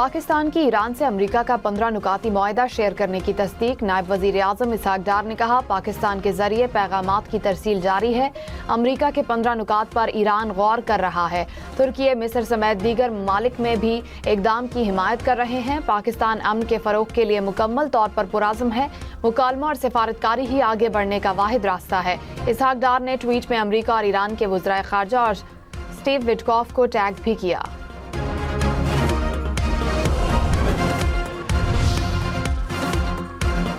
पाकिस्तान की ईरान से अमेरिका का 15 नुकाती मुआहदा शेयर करने की तस्दीक। नायब वजीर आज़म इसहाक डार ने कहा, पाकिस्तान के जरिए पैगामात की तरसील जारी है। अमेरिका के 15 नुकात पर ईरान गौर कर रहा है। तुर्की, मिस्र समेत दीगर ममालिक में भी इकदाम की हिमायत कर रहे हैं। पाकिस्तान अमन के फ़रोग के लिए मुकम्मल तौर पर पुरअज़्म है। मुकालमा और सिफारतकारी ही आगे बढ़ने का वाहिद रास्ता है। इसहाक डार ने ट्वीट में अमेरिका और ईरान के वज़राए ख़ारजा और स्टीव विटकॉफ को टैग भी किया।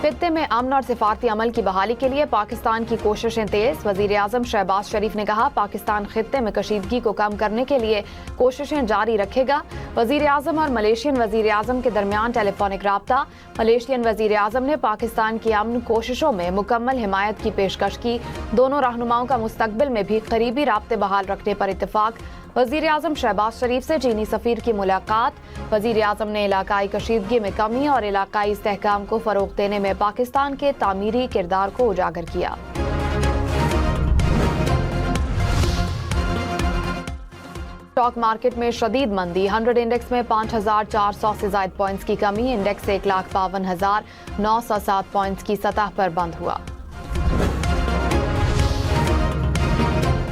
खित्ते में अमन और सिफारती अमल की बहाली के लिए पाकिस्तान की कोशिशें तेज। वजीर आज़म शहबाज शरीफ ने कहा, पाकिस्तान खित्ते में कशीदगी को कम करने के लिए कोशिशें जारी रखेगा। वजीर आज़म और मलेशियन वजीर आज़म के दरमियान टेलीफोनिक राब्ता। मलेशियन वजीर आज़म ने पाकिस्तान की अमन कोशिशों में मुकम्मल हिमायत की पेशकश की। दोनों रहनुमाओं का मुस्तकबिल में भी करीबी राब्ते बहाल रखने पर इत्तेफाक। वजीर आज़म शहबाज शरीफ से चीनी सफीर की मुलाकात। वजीर आज़म ने इलाकाई कशीदगी में कमी और इलाकाई इस्तेहकाम को फ़रोग़ देने में पाकिस्तान के तामीरी किरदार को उजागर किया। स्टॉक मार्केट में शदीद मंदी। 100 इंडेक्स में 5,400 से ज़ायद पॉइंट्स की कमी। इंडेक्स 1,52,907 पॉइंट्स की सतह पर बंद हुआ।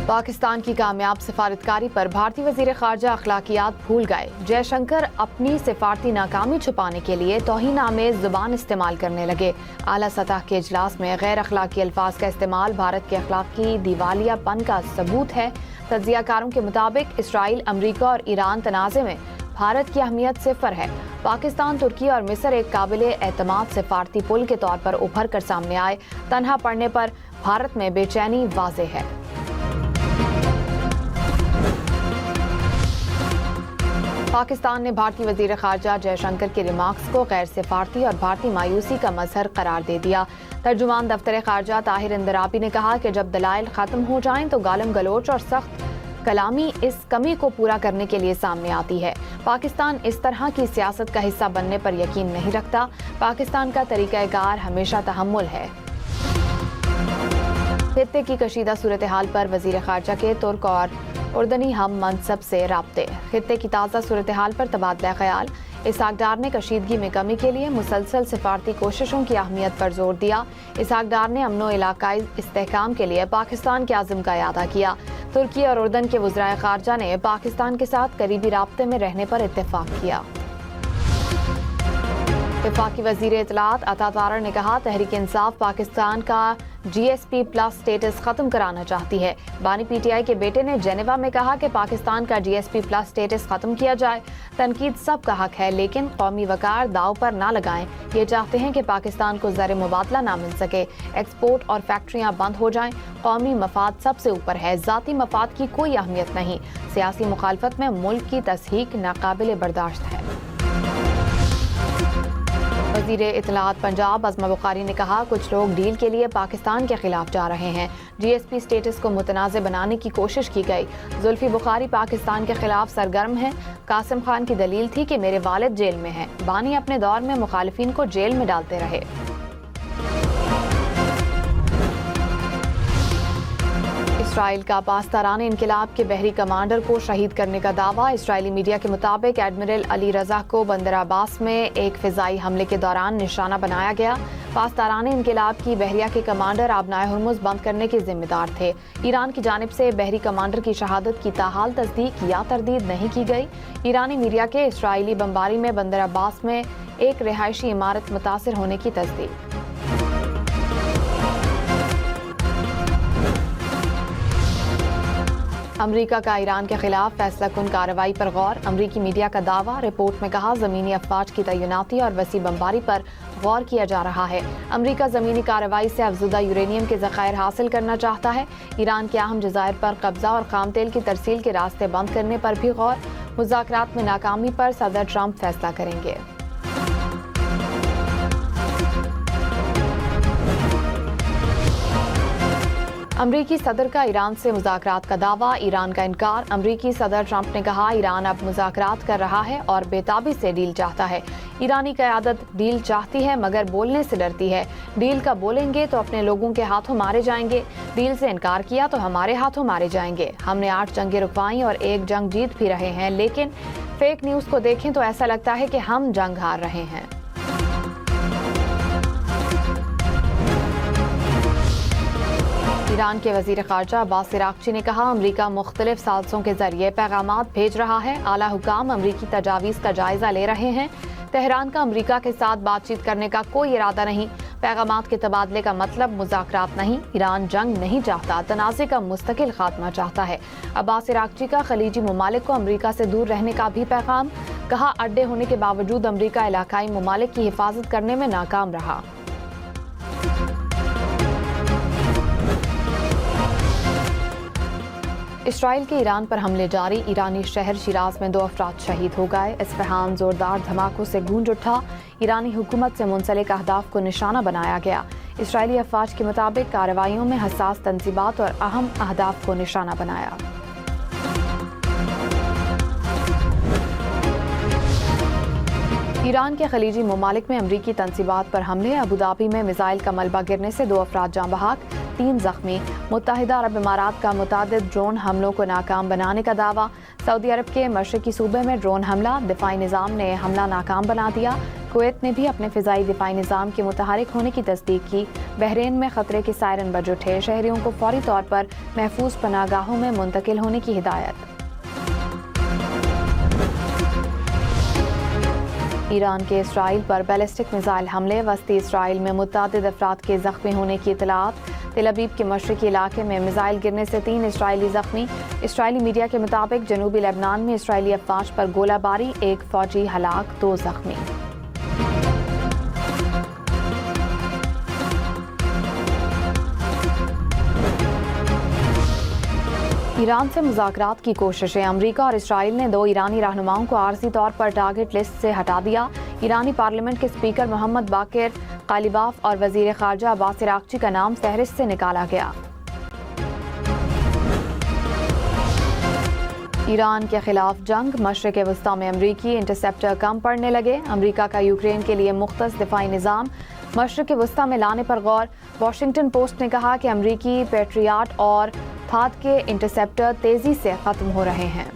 पाकिस्तान की कामयाब सिफारतकारी पर भारतीय वजीर ख़ारजा अखलाकियात भूल गए। जयशंकर अपनी सिफारती नाकामी छुपाने के लिए तौहीन आमेज़ ज़ुबान इस्तेमाल करने लगे। आला सतह के इजलास में गैर अखलाकी अल्फाज का इस्तेमाल भारत के अखलाकी दिवालियापन का सबूत है। तज्ज़ियाकारों के मुताबिक इसराइल, अमरीका और ईरान तनाज़े में भारत की अहमियत सिफर है। पाकिस्तान, तुर्की और मिस्र एक काबिल एतमाद सिफारती पुल के तौर पर उभर कर सामने आए। तन्हा पड़ने पर भारत में बेचैनी वाज़ेह है। पाकिस्तान ने भारतीय वजीर ख़ारजा जयशंकर के रिमार्क्स को गैर सिफारती और भारतीय मायूसी का मजहर करार दे दिया। तर्जुमान दफ्तर ख़ारजा ताहिर इंदराबी ने कहा कि जब दलाइल ख़त्म हो जाएं तो गालम गलोच और सख्त कलामी इस कमी को पूरा करने के लिए सामने आती है। पाकिस्तान इस तरह की सियासत का हिस्सा बनने पर यकीन नहीं रखता। पाकिस्तान का तरीक़ाकार हमेशा तहम्मुल है। खित्ते की कशीदा सूरत हाल पर वजीर ख़ारजा के तुर्क और उर्दनी हम मनसब से राब्ते। खित्ते की ताज़ा सूरत हाल पर तबादला ख्याल। इसहाक डार ने कशीदगी में कमी के लिए मुसलसल सिफारती कोशिशों की अहमियत पर जोर दिया। इसहाक डार ने अमनो इलाकाई इस्तेहकाम के लिए पाकिस्तान के आज़म का इयादा किया। तुर्की और उर्दन के वज़राए ख़ारजा ने पाकिस्तान के साथ करीबी राब्ते में रहने पर इत्तेफाक किया। वफाकी वज़ीर इत्तलात अता तारड़ ने कहा, तहरीक इंसाफ पाकिस्तान का GSP प्लस स्टेटस ख़त्म कराना चाहती है। बानी PTI के बेटे ने जेनेवा में कहा कि पाकिस्तान का GSP प्लस स्टेटस ख़त्म किया जाए। तनकीद सबका हक है, लेकिन कौमी वकार दाव पर ना लगाएं। ये चाहते हैं कि पाकिस्तान को ज़र मुबादला ना मिल सके, एक्सपोर्ट और फैक्ट्रियाँ बंद हो जाएं। कौमी मफाद सबसे ऊपर है, ज़ाती मफाद की कोई अहमियत नहीं। सियासी मुखालफत में मुल्क की तस्हीक नाकाबिल बर्दाश्त है। वज़ीर इत्तलात पंजाब अज़मा बुखारी ने कहा, कुछ लोग डील के लिए पाकिस्तान के खिलाफ जा रहे हैं। GSP स्टेटस को मुतनाज़ बनाने की कोशिश की गई। जुल्फ़ी बुखारी पाकिस्तान के खिलाफ सरगर्म हैं। कासिम खान की दलील थी कि मेरे वालिद जेल में हैं। बानी अपने दौर में मुखालिफिन को जेल में डालते रहे। इसराइल का पास्तारान इनकिलाब के बहरी कमांडर को शहीद करने का दावा। इसराइली मीडिया के मुताबिक एडमिरल अली रज़ा को बंदर अब्बास में एक फ़िज़ाई हमले के दौरान निशाना बनाया गया। पास्तारान इनकिलाब की बहरिया के कमांडर आबनाए हुर्मुज़ बंद करने के जिम्मेदार थे। ईरान की जानिब से बहरी कमांडर की शहादत की ताहाल तस्दीक या तरदीद नहीं की गई। ईरानी मीडिया के इसराइली बमबारी में बंदर अब्बास में एक रिहायशी इमारत मुतासिर होने की तस्दीक। अमरीका का ईरान के खिलाफ फैसला कुन कार्रवाई पर गौर। अमरीकी मीडिया का दावा। रिपोर्ट में कहा, ज़मीनी अफवाज की तैनाती और वसी बमबारी पर गौर किया जा रहा है। अमरीका ज़मीनी कार्रवाई से अफजुदा यूरेनियम के ज़खायर हासिल करना चाहता है। ईरान के अहम जज़ायर पर कब्जा और खाम तेल की तरसील के रास्ते बंद करने पर भी गौर। मुज़ाकरात में नाकामी पर सदर ट्रंप फैसला करेंगे। अमरीकी सदर का ईरान से मुज़ाकरात का दावा। ईरान का इनकार। अमरीकी सदर ट्रंप ने कहा, ईरान अब मुज़ाकरात कर रहा है और बेताबी से डील चाहता है। ईरानी क़यादत डील चाहती है मगर बोलने से डरती है। डील का बोलेंगे तो अपने लोगों के हाथों मारे जाएंगे। डील से इनकार किया तो हमारे हाथों मारे जाएंगे। हमने 8 जंगें रुकवाई और 1 जंग जीत भी रहे हैं, लेकिन फेक न्यूज को देखें तो ऐसा लगता है कि हम जंग हार रहे हैं। ईरान के वजीर खारजा अब्बास इराक्ची ने कहा, अमरीका मुख्तलिफ साजिशों के जरिए पैगामात भेज रहा है। आला हुकाम अमरीकी तजावीज़ का जायजा ले रहे हैं। तेहरान का अमरीका के साथ बातचीत करने का कोई इरादा नहीं। पैगामात के तबादले का मतलब मुज़ाकरात नहीं। ईरान जंग नहीं चाहता, तनाज़े का मुस्तकिल खात्मा चाहता है। अब्बास इराक्ची का खलीजी ममालिक को अमरीका से दूर रहने का भी पैगाम। कहा, अड्डे होने के बावजूद अमरीका इलाकाई ममालिक की हिफाजत करने में नाकाम रहा। इसराइल के ईरान पर हमले जारी। ईरानी शहर शिराज में 2 अफराद शहीद हो गए। इस्फहान जोरदार धमाकों से गूंज उठा। ईरानी हुकूमत से मुंसलिक अहदाफ को निशाना बनाया गया। इसराइली अफवाज के मुताबिक कार्रवाइयों में हसास तंजीबात और अहम अहदाफ को निशाना बनाया। ईरान के खलीजी ममालिक में अमरीकी तंसीबात पर हमले। अबूधाबी में मिसाइल का मलबा गिरने से 2 अफराद जाँ बहक, 3 जख्मी। मुत्तहिदा अरब इमारात का मुतादिद ड्रोन हमलों को नाकाम बनाने का दावा। सऊदी अरब के मशरकी सूबे में ड्रोन हमला, दिफाई निज़ाम ने हमला नाकाम बना दिया। कुवैत ने भी अपने फ़िज़ाई दिफाई निज़ाम के मुतहरिक होने की तस्दीक की। बहरीन में खतरे के सायरन बज उठे। शहरियों को फौरी तौर पर महफूज पनाहगाहों में मुंतकिल होने की हिदायत। ईरान के इसराइल पर बैलिस्टिक मिसाइल हमले। वस्ती इसराइल में मुतअद्दिद अफराद के जख्मी होने की इतलात। तेल अवीव के मशरकी इलाके में मिसाइल गिरने से 3 इसराइली जख्मी। इसराइली मीडिया के मुताबिक जनूबी लेबनान में इसराइली अफवाज पर गोलाबारी, 1 फौजी हलाक, 2 जख्मी। ईरान से मुज़ाकरात की कोशिशें। अमरीका और इसराइल ने 2 ईरानी रहनुमाओं को आर्जी तौर पर टारगेट लिस्ट से हटा दिया। ईरानी पार्लियामेंट के स्पीकर मोहम्मद बाकिर कालिबाफ और वजीर खारजा अब्बास इराक्ची का नाम फहरिस्त से निकाला गया। ईरान के खिलाफ जंग। मशरिक़ वस्ता में अमरीकी इंटरसेप्टर कम पड़ने लगे। अमरीका का यूक्रेन के लिए मुख्तस दिफाई निज़ाम मशरिक़ वस्ता में लाने पर गौर। वाशिंगटन पोस्ट ने कहा कि अमरीकी पैट्रियाट और थाद के इंटरसेप्टर तेजी से खत्म हो रहे हैं।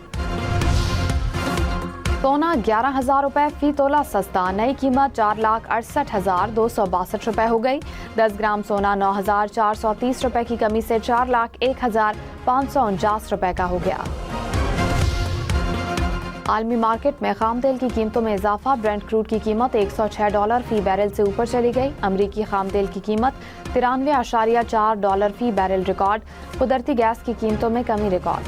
सोना 11,000 रुपए फी तोला सस्ता। नई कीमत 4,68,262 रुपए हो गई। 10 ग्राम सोना 9,430 रुपए की कमी से 4,01,549 रुपए का हो गया। आलमी मार्केट में खाम तेल की कीमतों में इजाफा। ब्रेंट क्रूड की कीमत $106 फी बैरल से ऊपर चली गई। अमरीकी खाम तेल की कीमत $93.4 फी बैरल रिकॉर्ड। कुदरती गैस की कीमतों में कमी रिकॉर्ड।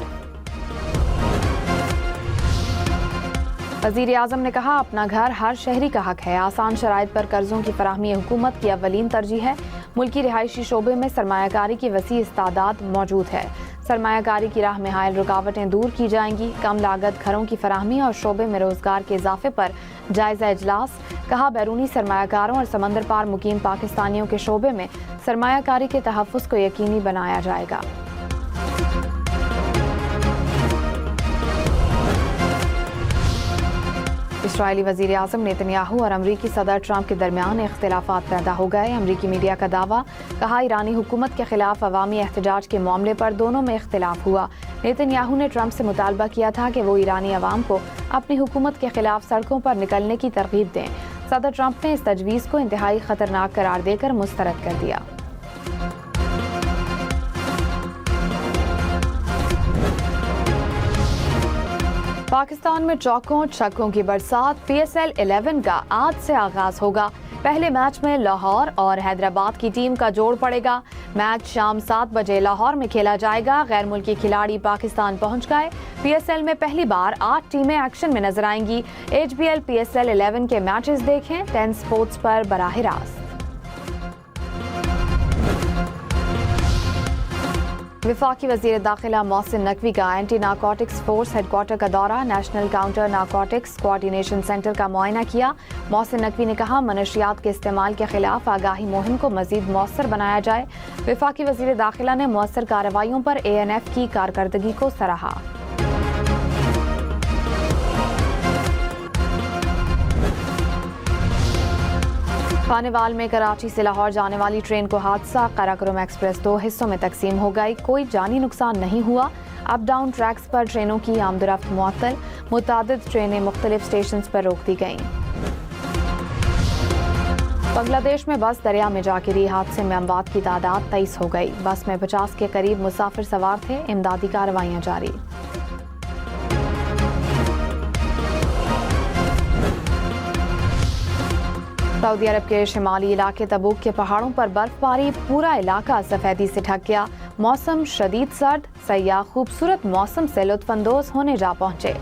वज़ीर आज़म ने कहा, अपना घर हर शहरी का हक है। आसान शराइत पर कर्जों की फराहमी हुकूमत की अव्वलीन तरजीह है। मुल्की रिहायशी शोबे में सरमायाकारी की वसी इस्तादाद मौजूद है। सरमायाकारी की राह में हायल रुकावटें दूर की जाएंगी। कम लागत घरों की फराहमी और शोबे में रोजगार के इजाफे पर जायजा इजलास। कहा, बैरूनी सरमायाकारों और समंदर पार मुकीम पाकिस्तानियों के शोबे में सरमायाकारी के तहफ़्फ़ुज़ को यकीनी बनाया जाएगा। इसराइली वज़ीर आज़म नेतन्याहू और अमरीकी सदर ट्रंप के दरमियान इख्तिलाफात पैदा हो गए। अमरीकी मीडिया का दावा। कहा, ईरानी हुकूमत के खिलाफ अवामी एहतजाज के मामले पर दोनों में इख्तिलाफ हुआ। नेतन्याहू ने ट्रंप से मुतालबा किया था कि वो ईरानी अवाम को अपनी हुकूमत के खिलाफ सड़कों पर निकलने की तरगीब दें। सदर ट्रंप ने इस तजवीज़ को इंतहाई खतरनाक करार देकर मुस्तरद कर दिया। पाकिस्तान में चौकों छक्कों की बरसात। PSL 11 का आज से आगाज होगा। पहले मैच में लाहौर और हैदराबाद की टीम का जोड़ पड़ेगा। मैच शाम 7 बजे लाहौर में खेला जाएगा। गैर मुल्की खिलाड़ी पाकिस्तान पहुंच गए। PSL में पहली बार 8 टीमें एक्शन में नजर आएंगी। HBL PSL 11 के मैचेस देखें 10 स्पोर्ट्स पर बराह रास्त। वफाकी वज़ीर दाखिला मोहसिन नकवी का एंटी नारकोटिक्स फोर्स हेडक्वार्टर का दौरा। National counter narcotics coordination centre का मुआयना किया। मोहसिन नकवी ने कहा, मनशियात के इस्तेमाल के खिलाफ आगाही मुहिम को मजीद मौसर बनाया जाए। वफाकी वज़ीर दाखिला ने मौसर कार्रवाइयों पर ANF की कारकर्दगी को सराहा। खानेवाल में कराची से लाहौर जाने वाली ट्रेन को हादसा। काराकोरम एक्सप्रेस 2 हिस्सों में तकसीम हो गई। कोई जानी नुकसान नहीं हुआ। अप डाउन ट्रैक्स पर ट्रेनों की आमदोरफ्त मुअत्तल, मुतादिद ट्रेनें मुख्तलिफ स्टेशन पर रोक दी गईं। बांग्लादेश में बस दरिया में जा गिरी, हादसे में अमवात की तादाद 23 हो गई। बस में 50 के करीब मुसाफिर सवार थे, इमदादी कार्रवाइयां जारी। सऊदी अरब के शिमाली इलाके तबूक के पहाड़ों पर बर्फबारी, पूरा इलाका सफेदी से ढक गया। मौसम शदीद सर्द, सयाह खूबसूरत मौसम से लुत्फानंदोज होने जा पहुंचे।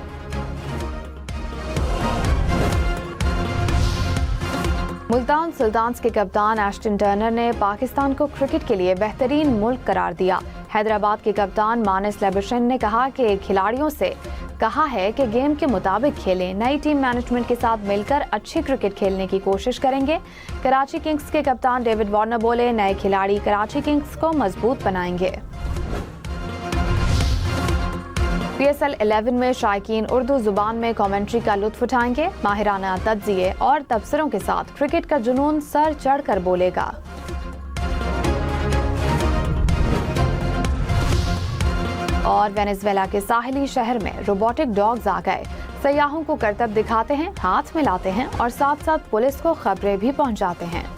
मुल्तान सुल्तान्स के कप्तान एश्टन टर्नर ने पाकिस्तान को क्रिकेट के लिए बेहतरीन मुल्क करार दिया। हैदराबाद के कप्तान मानिस लेबशन ने कहा कि खिलाड़ियों से कहा है कि गेम के मुताबिक खेलें, नई टीम मैनेजमेंट के साथ मिलकर अच्छी क्रिकेट खेलने की कोशिश करेंगे। कराची किंग्स के कप्तान डेविड वार्नर बोले, नए खिलाड़ी कराची किंग्स को मजबूत बनाएंगे। PSL 11 में शायकीन उर्दू जुबान में कमेंट्री का लुत्फ उठाएंगे। माहिराना तज्जिए और तबसरों के साथ क्रिकेट का जुनून सर चढ़ कर बोलेगा। और वेनेजुएला के साहिली शहर में रोबोटिक डॉग्स आ गए। सयाहों को करतब दिखाते हैं, हाथ मिलाते हैं और साथ साथ पुलिस को खबरें भी पहुंचाते हैं।